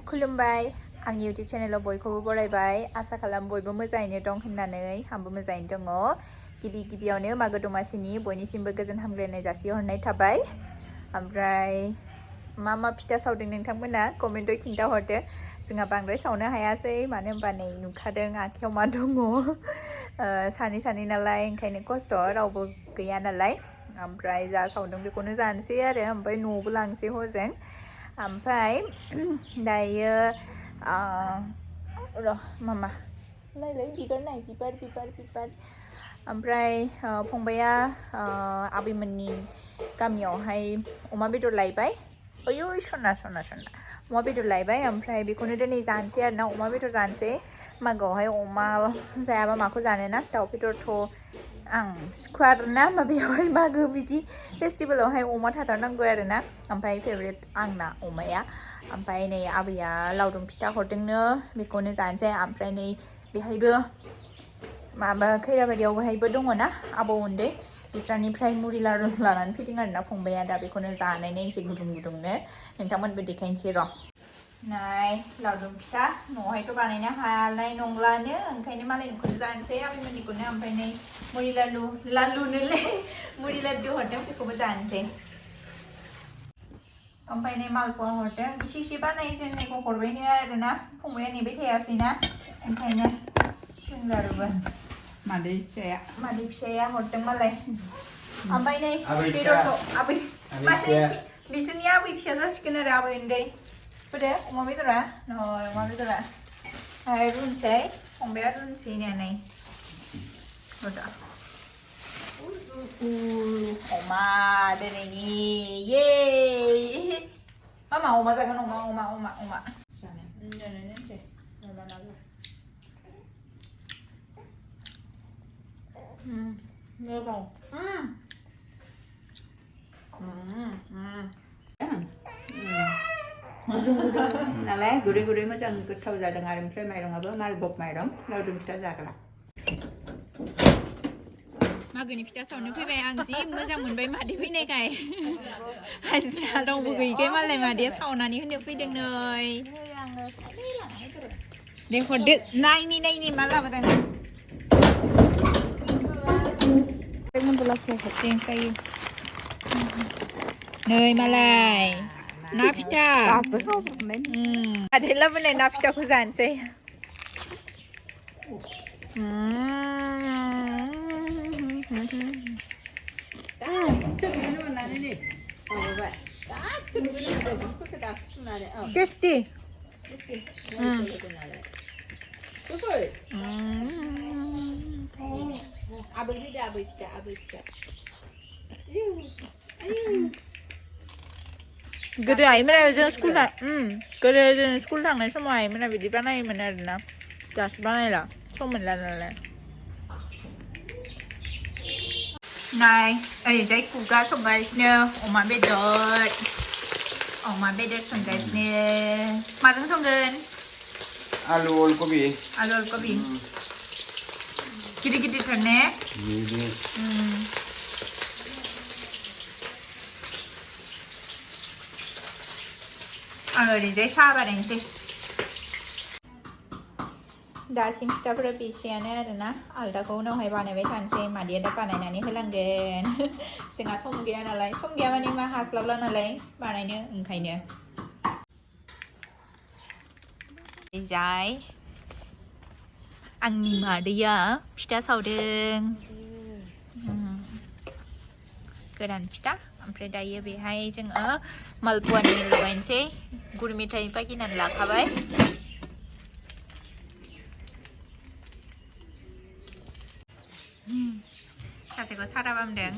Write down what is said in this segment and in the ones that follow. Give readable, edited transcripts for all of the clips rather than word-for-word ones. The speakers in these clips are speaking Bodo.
खुलुमबाय आंनि YouTube चेनेलाव बयखौबो बरायबाय आसा खालाम बयबो मोजाङैनो दं होननानै आंबो मोजाङैनो दङ गिबियावनो मागो दमासिनि बयनिसिमबो गोजोन हामग्लायनाय जासिहरनाय थाबाय ओमफ्राय मा फिथा सावदों नोंथांमोना कमेन्टआव खिन्थाहरदो जोंहा बांद्राय सावनो हायासै मानो होनबा नै नुखादों आखायाव मा दङ सानै नालाय ओंखायनो खस्थ' रावबो गैया नालाय ओमफ्राय जा सावदों बेखौनो जानोसै आरो ओमफ्राय न'आवबो लांसै हजों ओमफ्राय दायो मामा नायलाय बिबार ओमफ्राय फंबाया आबैमोननि गामियावहाय अमा बेदर लायबाय ओयो सना अमा बेदर लायबाय ओमफ्राय बेखौनो दिनै जानोसै आरोना अमा बेदर जानोसै मागोआवहाय अमा जायाबा माखौ जानो ना दाउ बेदरथ' आं सुखुवा आरोना माबायावहाय मागो बिदि फेस्टिभेलावहाय अमा थाथारनांगौ आरोना ओमफ्राय फेभरेट आंना अमाया ओमफ्राय नै आबैया लावदुम फिथा हरदोंनो बेखौनो जानोसै ओमफ्राय नै बेहायबो माबा खैराबारियावहायबो दङ ना आबौ उन्दै बिस्रानिफ्राय मुरि लारु लानानै फैदों आरोना फंबाया दा बेखौनो जानाय नायनोसै गुदुंनो नोंथांमोनबो देखायनोसै र' नाय लावदुम फिथा न'आवहायथ' बानायनो हानाय नंलानो ओंखायनो मालायनिखौनो जानोसै आबैमोननिखौनो ओमफ्राय नै मुरि लालुनोलै मुरि लाड्डु हरदों बेखौबो जानोसै ओमफ्राय नै मालपवा हरदों इसे बानायजेननायखौ हरबायनो आरोना फंबाया नेबाय थायासैना ओंखायनो जोंलारुबो मादै फिसाया हरदों मालाय ओमफ्राय नै बेदरखौ आबै बिसोरनि आबै फिसा जासिगोन आरो आबै उन्दै बोरो अमा बेदरा अमा बेदरा रुनोसै फंबाया रुनोसैनो नै अमा दिनैनि ये मामा अमा जागोन अमा नालाय गुरै मोजां गोथाव जादों आरो ओमफ्राय माइरंआबो मालबग माइरं लावदुम फिथा जाग्रा मागोनि फिथा सावनो फैबाय आं जि मोजां मोनबाय मादै फैनायखाय हाजिरा रावबो गैयैखाय मालाय मादैया सावनानै होनो फैदों नै दे हरदो नायनि मा लाबोदों नै मालाय ना फिथा आदै लाबोनाय ना फिथाखौ जानोसै टेस्टी आबै फिसा गोदो आइमोना जों स्कुल थांनाय समाव आइमोना बिदि बानायोमोन आरोना दासो बानायला सम मोनला नालाय नाय ओरैजाय कुका संगासिनो अमा बेदर संगासिनो माजों संगोन आलु अलकबि गिदिर ने आं ओरैजाय साहा बानायनोसै दासिम फिथाफोरा बेसेयानो आरोना आलदाखौ उनावहाय बानायबाय थानोसै मादैया दा बानायनानै होलांगोन जोंहा सम गैया माने मा हास्लाबला नालाय बानायनो ओंखायनो जाय आंनि मादैया फिथा सावदों गोरान फिथा ओमफ्राय दायो बेहाय जोङो मालपुवानि लगायनोसै गुर मेथाइ बागिनानै लाखाबाय सासेखौ सारा बामदों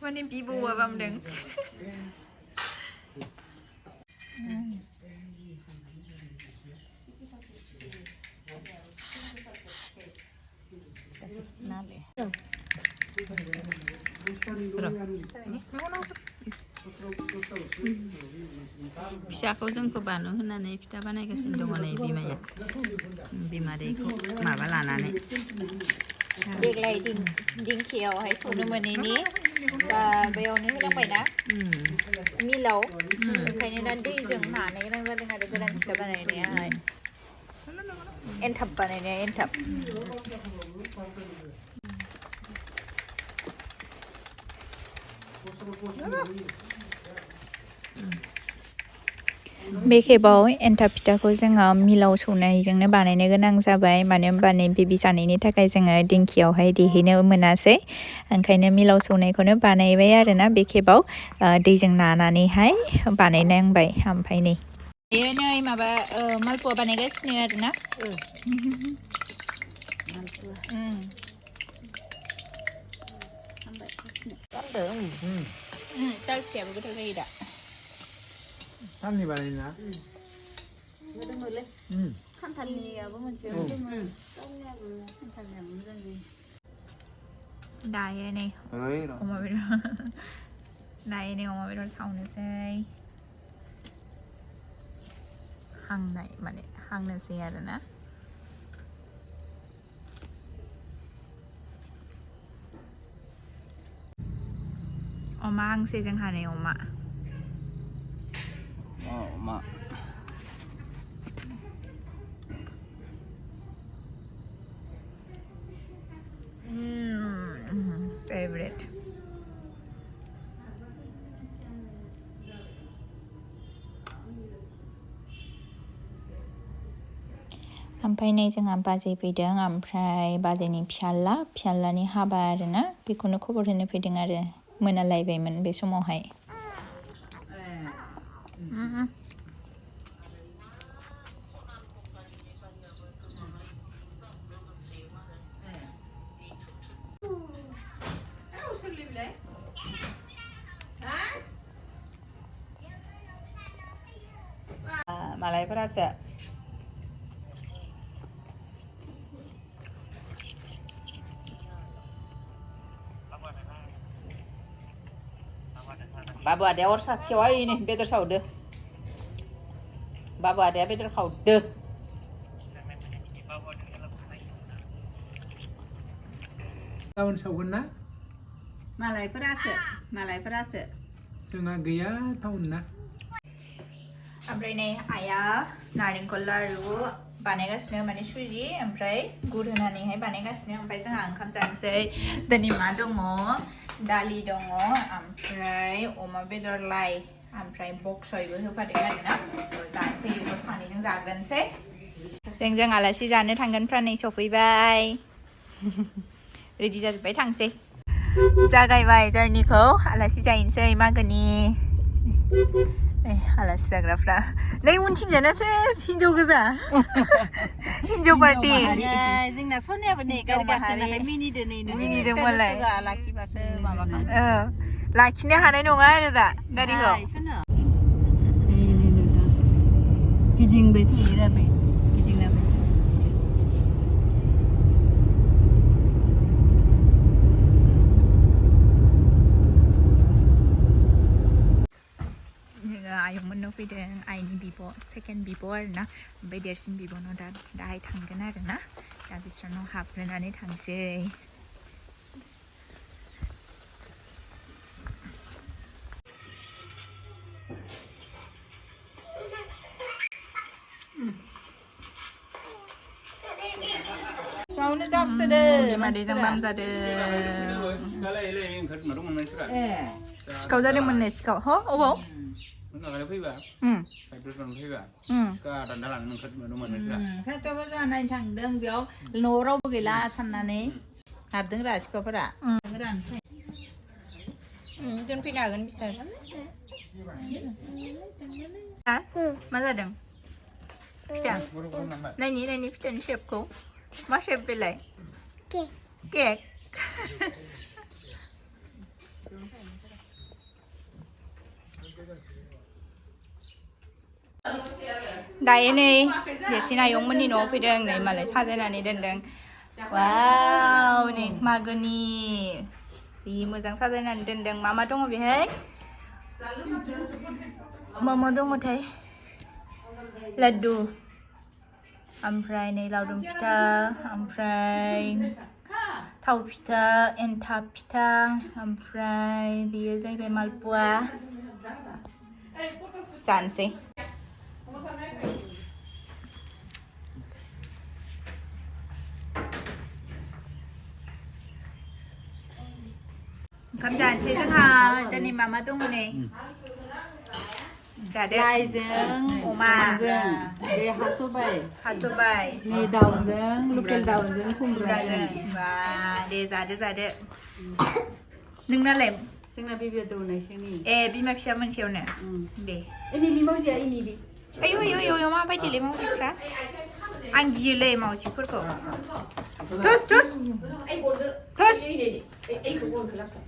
माने बिबौआ बामदों फिसाखौ जोंखौ बानो होननानै फिथा बानायगासिनो दङ नै बिमाया बिमादैखौ माबा लानानै देग्लाय दिंखियावहाय सौनो मोनैनि बेयावनो होनांबायना मिलाव ओंखायनो दा दैजों नानो गोनां जादों आरो गोरान फिथा बानायनायाहाय एनथाब बानायनाया एनथाब बे खेबाव एन्थाब फिथाखौ जोङो मिलाव सौनायजोंनो बानायनो गोनां जाबाय मानो होनबा नै बेबि जानायनि थाखाय जोङो दिंखियावहाय देहैनो मोनासै ओंखायनो मिलाव सौनायखौनो बानायबाय आरोना बे खेबाव दैजों नानानैहाय बानायनांबाय ओमफ्राय नै बेयो नै माबा मालपुवा बानायगासिनो आरोना दाल फिथायाबो गोथाव जायो दा साननि बानायना मोदोमोलै खान्थालनियाबो मोनसे मोदोमो खान्थालनियाबो मोजां जायो दायो नै अमा बेदर दायो नै अमा बेदर सावनोसै हांनाय माने हांनोसै आरोना अमा हांसै जोंहा नै अमा मा favorite ओमफ्राय नै जोंहा बाजै फैदों ओमफ्राय बाजैनि फिसाज्लानि हाबा आरोना बेखौनो खबर होनो फैदों आरो मोनालायबायमोन बे समावहाय मालायफोरासो बाबु आदाया अर साथियावहाय नै बेदर सावदो बाबु आदाया बेदर खावदो गाबोन सावगोन ना मालायफोरासो जोंहा गैया टाउन ना ओमफ्राय नै आइया नारेंखल लारु बानायगासिनो माने सुजि ओमफ्राय गुर होनानैहाय बानायगासिनो ओमफ्राय जोंहा ओंखाम जानोसै दिनै मा दङ दालि दङ ओमफ्राय अमा बेदर लाइ ओमफ्राय बक्सयबो होफादों आरोना जानोसै बेखौ सानैजों जाग्रोनोसै जों आलासि जानो थांगोनफ्रा नै सफैबाय रेडि जाजोब्बाय थांसै जागायबाय जारनिखौ आलासि जाहैनोसै मागोनि आलासि जाग्राफ्रा नै उनथिंजानासो हिनजाव गोजा हिनजाव पार्टि जोंना सनियाबो नै गारि गाखोनानै मिनिदों मालाय लाखिबासो माबाखां लाखिनो हानाय नङा आरो दा गारिखौ गिदिंबाय थायो गिदिंना आयंमोननाव फैदों आइनि बिब' सेकेन्ड बिब' आरोना ओमफ्राय देरसिन बिब'नाव दाहाय थांगोन आरोना दा बिस्रानाव हाबग्रोनानै थांसै गावनो जासोदो मादैजों माम जादों सिखाव जादोंमोननो सिखाव ह अबाव फैबा फैबा दान्दा लानानै खायथ'बो जोंहा नायनो थांदों बेयाव न'आव रावबो गैला साननानै हाबदों रा सिखावफोरा जों फैनो हागोन बिसोर मा जादों फिथा नायनि फिथानि शेपखौ मा शेप बेलाय केक दायो नै देरसिन आयंमोननि न'आव फैदों नै मालाय साजायनानै दोनदों वाव नै मागोनि जि मोजां साजायनानै दोनदों मा दङ बेहाय मा दङथाय लाड्डु ओमफ्राय नै लावदुम फिथा ओमफ्राय थाव फिथा एन्थाब फिथा ओमफ्राय बेयो जाहैबाय मालपुवा जानोसै 감자한테 정하 저니 마마 동네 자데 라이징 오마징 네 하소바이 하소바이 네 다우징 로컬 다우징 콩브라징 콩브라징 와네 자데 능나래 생나 비비어 도네 생니 에 비마 피샤면 채우네 네 이니 리모지야 이니리 아유 마 바이디 리모지크라 안 기레 마우지크고 토스 토스 토스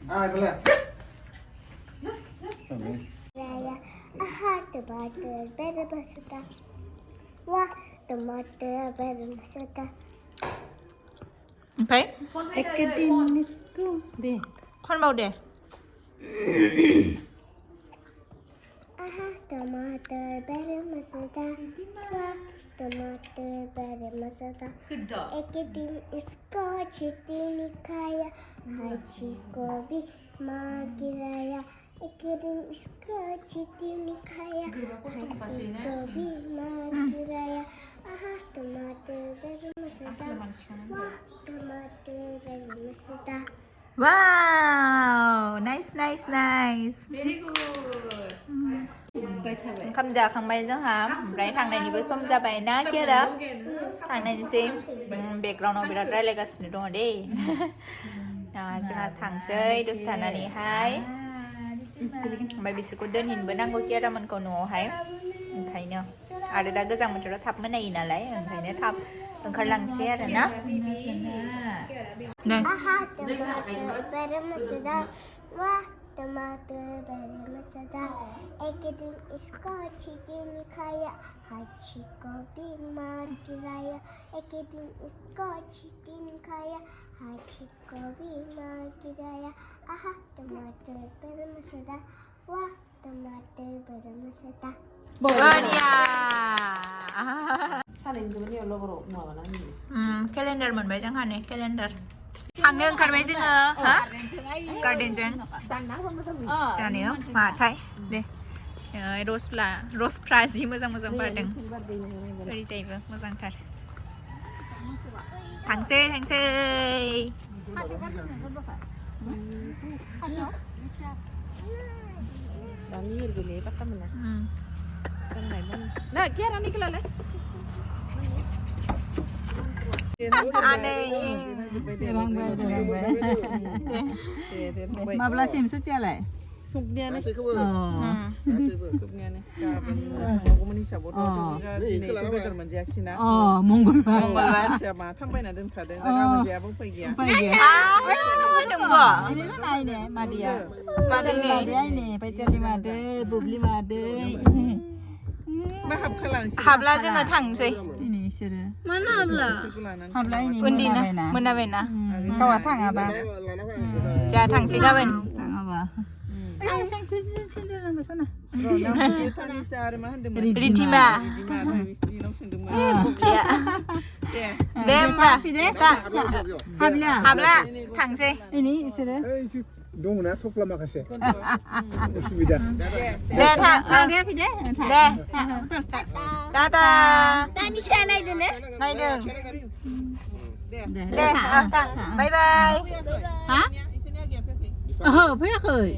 아 그래 Raya, aha, tomato, better masata. Wa, tomato, better masata. 오케이 에케디니스코 네 콜 마우데 Aha, tomato, better masata. Wa, tomato, better masata. Ekedim isko chitini kaya, hachi kobi magiraya. Ekedim isko chitini kaya, hachi kobi magiraya. Aha, tomato, better masata. Wa, tomato, better masata. 와우 나이스 감자 강바이 정함 오मफ्राय थांनायनिबो सम जाबाय ना केरा थांनायनिसै बेकग्राउन्डआव बिराद रायलायगासिनो दङ दै जोंहा थांसै दसे थानानैहाय ओमफ्राय बिसोरखौ दोनहैनोबो नांगौ केरामोनखौ न'आवहाय ओंखायनो आरो दा गोजां बोथोराव थाब मोनायो नालाय ओंखायनो थाब ओंखारलांसै आरो ना Aha, tomato, better masada. Wah, tomato, better masada. Ekedim isko chitini kaya, hachi kobi magiraya. Ekedim isko chitini kaya, hachi kobi magiraya. Aha, tomato, better masada. Wah, tomato, better masada. 와리야 사례인들은 열로버로 나와나 캘린더 मोनबाय जोंहा नै 캘린더 थांनो ओंखारबाय जोङो हा गार्डेनजों जानायाव माथाय दे रसफ्रा जि मोजां बारदों ओरैजायबो मोजांथार थांसै दानि एरगोले पात्तामोना जानाय मन ना केरा निकलाले माब्लासिम सुथियालाय सबनियानो सबनियानो गाबोन मंगलमोन हिसाबाव दिनै बेदर मोनजायाखिसैना मंगलबार मानसिया माथाम बायना दोनखादों दा गाबोन जायाबो उफाय गैया नायने मादैया मादैयायने बायजालि मादै बुब्लि मादै मा हाबखालांसै हाबला जोङो थांसै ini बिसोरो Mana habla? हाबला ini उन्दैना मोनाबायना गावा थाङाबा जा थांसै गाबोन थाङाबा आं सांखौ सिन्दुर जानो सना थानिसो आरो मा होनदोंमोन रिधिमा बिनाव सोंदोंमोन दे होमबा हाबला हाबला थांसै ini बिसोरो दङना थफ्ला माखासे उसुबिदा दे थां दे फैदे दे Tata Tani siya naidun eh? नायदों दे थां बाय बाय ha इसोरनि आगिया फैयाखै फैयाखै